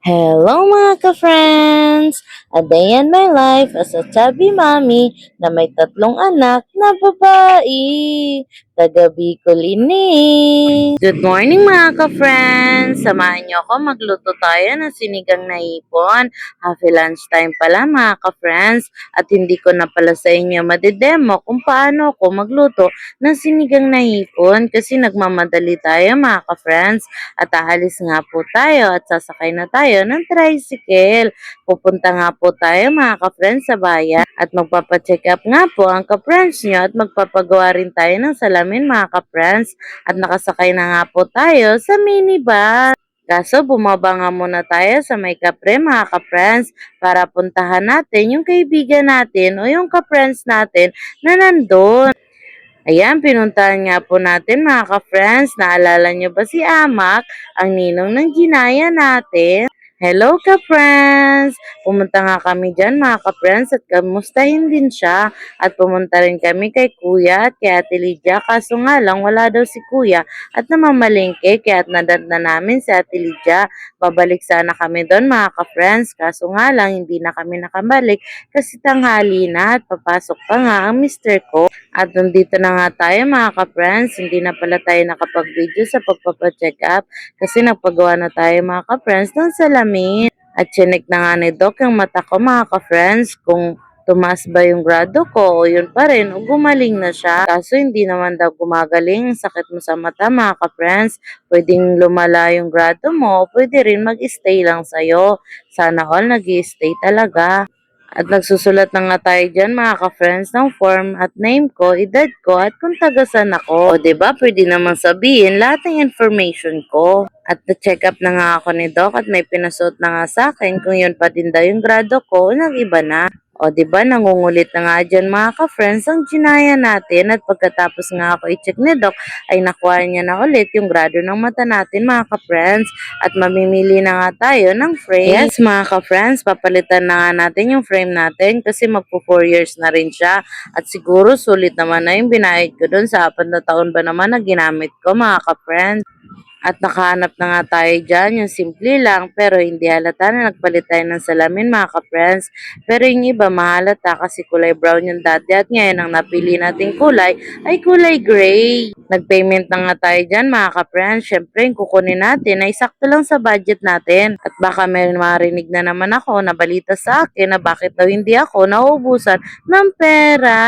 Hello mga ka-friends! A day in my life as a chubby mommy na may tatlong anak na babae. Taga Bicol ini. Good morning mga ka-friends! Samahan niyo ako magluto tayo ng sinigang na hipon. Happy lunchtime pala mga ka-friends. At hindi ko na pala sa inyo madidemo kung paano ako magluto ng sinigang na hipon kasi nagmamadali tayo mga ka-friends. At aalis nga po tayo at sasakay na tayo ng tricycle. Pupunta nga po tayo mga ka-friends sa bayan at magpapacheck up nga po ang ka-friends nyo at magpapagawa rin tayo ng salamin mga ka-friends. At nakasakay na nga po tayo sa minibus. Kaso bumaba nga muna tayo sa may kapre mga ka-friends para puntahan natin yung kaibigan natin o yung ka-friends natin na nandun. Ayan, pinuntahan nga po natin mga ka-friends. Naalala nyo ba si Amak, ang ninong ng ginaya natin? Hello ka-friends! Pumunta nga kami dyan mga ka-friends at kamustahin din siya. At pumunta rin kami kay Kuya at kay Ate Lydia. Kaso nga lang wala daw si Kuya at namamalingke kaya at nadadna namin si Ate Lydia. Babalik sana kami doon mga ka-friends. Kaso nga lang hindi na kami nakabalik kasi tanghali na at papasok pa nga ang mister ko. At nandito na nga tayo mga ka-friends, hindi na pala tayo nakapag-video sa pagpapacheck up kasi nagpagawa na tayo mga ka-friends ng salamin. At chinek na nga ni Doc yung mata ko mga ka-friends kung tumaas ba yung grado ko o yun pa rin o gumaling na siya. Kaso hindi naman daw gumagaling, sakit mo sa mata mga ka-friends. Pwedeng lumala yung grado mo o pwede rin mag-stay lang sa'yo. Sana all nag-stay talaga. At nagsusulat na nga tayo dyan mga ka-friends ng form at name ko, edad ko at kung tagasan ako. O diba pwede naman sabihin lahat ng information ko. At na-check up na nga ako ni Doc at may pinasuot na nga sa akin kung yun pa din daw yung grado ko o nag-iba na. O diba nangungulit na nga dyan mga ka-friends ang ginaya natin at pagkatapos nga ako i-check ni Doc ay nakuha niya na ulit yung grado ng mata natin mga ka-friends at mamimili na nga tayo ng frame. Yes mga ka-friends, papalitan na nga natin yung frame natin kasi magpo 4 years na rin siya at siguro sulit naman na yung binayad ko dun sa 4 na taon ba naman na ginamit ko mga ka-friends. At nakahanap na nga tayo dyan, yung simple lang pero hindi halata na nagpalit tayo ng salamin mga ka-friends. Pero yung iba mahalata kasi kulay brown yung dati at ngayon ang napili nating kulay ay kulay gray. Nag-payment na nga tayo dyan mga ka-friends. Syempre yung kukunin natin ay sakto lang sa budget natin. At baka may marinig na naman ako na balita sa akin na bakit daw hindi ako nauubusan ng pera.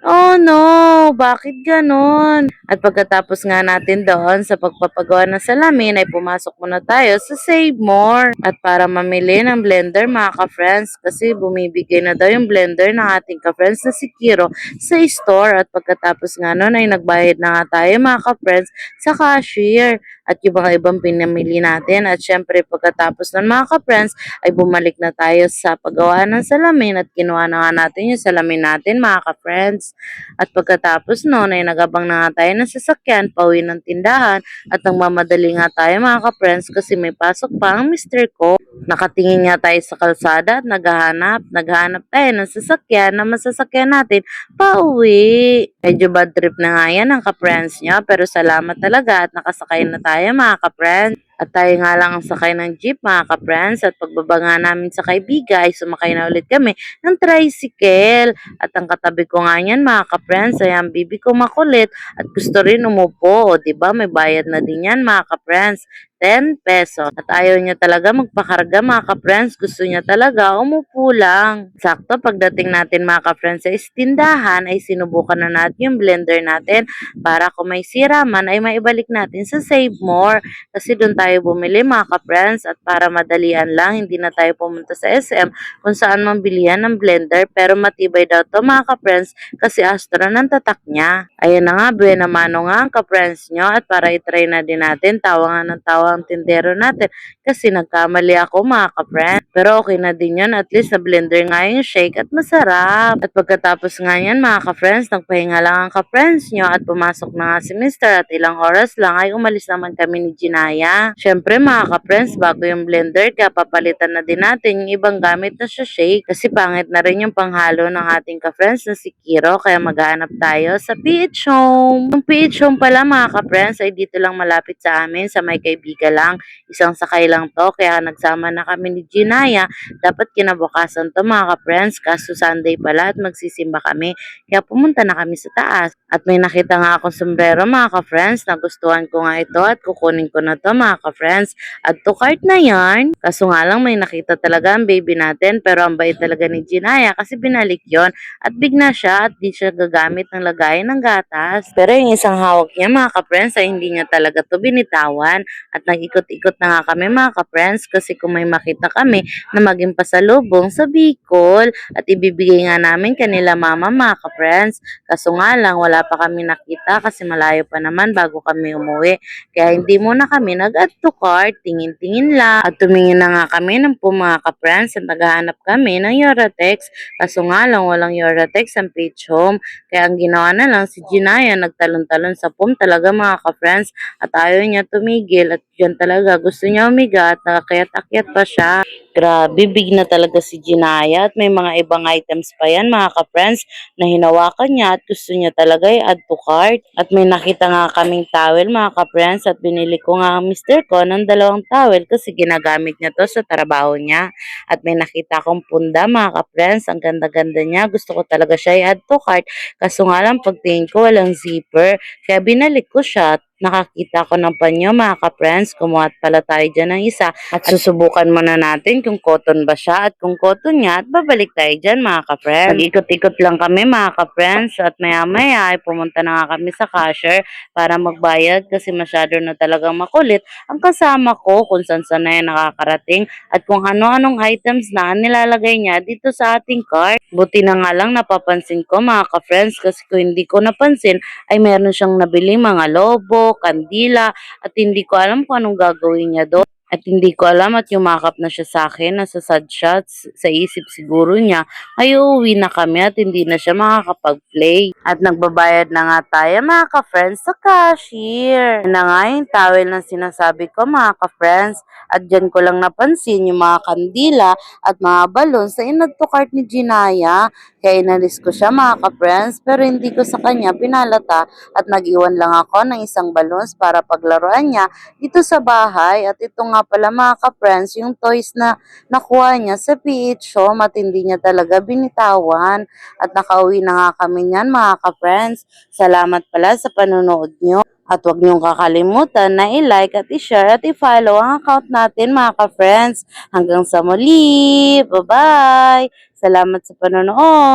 Oh no, bakit ganon? At pagkatapos nga natin doon sa pagpapagawa ng salamin ay pumasok muna tayo sa Save More. At para mamili ng blender mga ka-friends kasi bumibigay na daw yung blender ng ating ka-friends na si Kiro sa store. At pagkatapos nga nun ay nagbayad na nga tayo mga ka-friends sa cashier. At yung mga ibang pinamili natin. At syempre pagkatapos nun mga ka-friends ay bumalik na tayo sa paggawa ng salamin at kinuha na nga natin yung salamin natin mga ka-friends. At pagkatapos noon ay nagabang na nga tayo ng sasakyan, pauwi ng tindahan at nagmamadali nga tayo mga ka-friends kasi may pasok pa ang mister ko. Nakatingin nga tayo sa kalsada at naghahanap tayo ng sasakyan na masasakyan natin pauwi. Medyo bad trip na nga yan ang ka-friends niya pero salamat talaga at nakasakay na tayo mga ka-friends. At tayo nga lang ang sakay ng jeep mga ka-friends at pagbaba nga namin sa kaibigan ay sumakay na ulit kami ng tricycle. At ang katabi ko nga yan mga ka-friends ay ang bibi ko makulit at gusto rin umupo. O diba may bayad na din yan mga ka-friends. 10 pesos. At ayaw niya talaga magpakarga mga ka-friends. Gusto niya talaga umupo lang. Sakto pagdating natin mga ka-friends sa tindahan ay sinubukan na natin yung blender natin para kung may sira man ay maibalik natin sa Save More. Kasi doon tayo bumili mga ka-friends at para madalian lang hindi na tayo pumunta sa SM kung saan mambilihan ng blender pero matibay daw to mga ka-friends kasi Astro ng tatak niya. Ayan na nga, buena mano nga ang ka-friends nyo at para itry na din natin, tawa nga ng tawa ang tindero natin kasi nagkamali ako mga ka-friends. Pero okay na din yun, at least na blender nga yung shake at masarap. At pagkatapos nga yan mga ka-friends, nagpahinga lang ang ka-friends nyo at pumasok na nga si Mr. at ilang oras lang ay umalis naman kami ni Ginaya. Syempre mga ka-friends, bago yung blender kaya papalitan na din natin yung ibang gamit na siya shake kasi pangit na rin yung panghalo ng ating ka-friends na si Kiro kaya maghanap tayo sa PH Home. Yung PH Home pala mga ka-friends ay dito lang malapit sa amin sa may kaibigan ka lang, isang sakay lang to, kaya nagsama na kami ni Ginaya. Dapat kinabukasan to mga ka-friends, kaso Sunday pala at magsisimba kami, kaya pumunta na kami sa taas. At may nakita nga akong sombrero mga ka-friends, nagustuhan ko nga ito at kukunin ko na to mga ka-friends. At to cart na yarn, kaso nga lang may nakita talaga ang baby natin, pero ang bait talaga ni Ginaya kasi binalik yon at big na siya at di siya gagamit ng lagayan ng gatas. Pero yung isang hawak niya mga ka-friends ay hindi niya talaga to binitawan at nag-ikot-ikot na nga kami mga ka-friends kasi kung may makita kami na maging pasalubong sa Bicol at ibibigay nga namin kanila mama mga ka-friends. Kaso nga lang wala pa kami nakita kasi malayo pa naman bago kami umuwi. Kaya hindi muna kami nag-add to cart, tingin-tingin lang at tumingin na nga kami ng po mga ka-friends at naghahanap kami ng Yoratex. Kaso nga lang walang Yoratex ang page home. Kaya ang ginawa na lang si Ginaya nagtalon-talon sa pom talaga mga ka-friends at ayaw niya tumigil at yan talaga gusto niya umiga at nakakyat-akyat pa siya. Grabe, big na talaga si Ginaya at may mga ibang items pa yan mga ka-friends na hinawakan niya at gusto niya talaga i-add to cart. At may nakita nga kaming towel mga ka-friends at binili ko nga ang mister ko ng 2 towel kasi ginagamit niya to sa trabaho niya. At may nakita akong punda mga ka-friends, ang ganda-ganda niya. Gusto ko talaga siya i-add to cart kaso nga lang pagtingin ko walang zipper. Kaya binalik ko siya at nakakita ko ng panyo mga ka-friends, kumuha pala tayo dyan ng isa at susubukan muna natin kung cotton ba siya at kung cotton nga at babalik tayo dyan mga ka-friends. Nag-ikot-ikot lang kami mga ka-friends at maya-maya ay pumunta na nga kami sa cashier para magbayad kasi masyado na talagang makulit ang kasama ko kung saan na yan nakakarating at kung ano-anong items na nilalagay niya dito sa ating cart. Buti na nga lang napapansin ko mga ka-friends kasi kung hindi ko napansin ay meron siyang nabili mga lobo, kandila at hindi ko alam kung anong gagawin niya doon. At hindi ko alam at yumakap na siya sa akin, nasasad siya at sa isip siguro niya ay uuwi na kami at hindi na siya makakapag-play. At nagbabayad na nga tayo mga ka-friends sa cashier. Yan na nga yung towel na sinasabi ko mga ka-friends at dyan ko lang napansin yung mga kandila at mga balon sa inad to cart ni Ginaya. Kaya inalis ko siya mga ka-friends pero hindi ko sa kanya pinalata at nag-iwan lang ako ng isang balons para paglaruan niya dito sa bahay. At ito nga pala mga ka-friends yung toys na nakuha niya sa PH Home at hindi niya talaga binitawan. At nakauwi na nga kami niyan mga ka-friends. Salamat pala sa panonood niyo. At huwag niyong kakalimutan na i-like at i-share at i-follow ang account natin mga ka-friends. Hanggang sa muli! Bye-bye! Salamat sa panonood!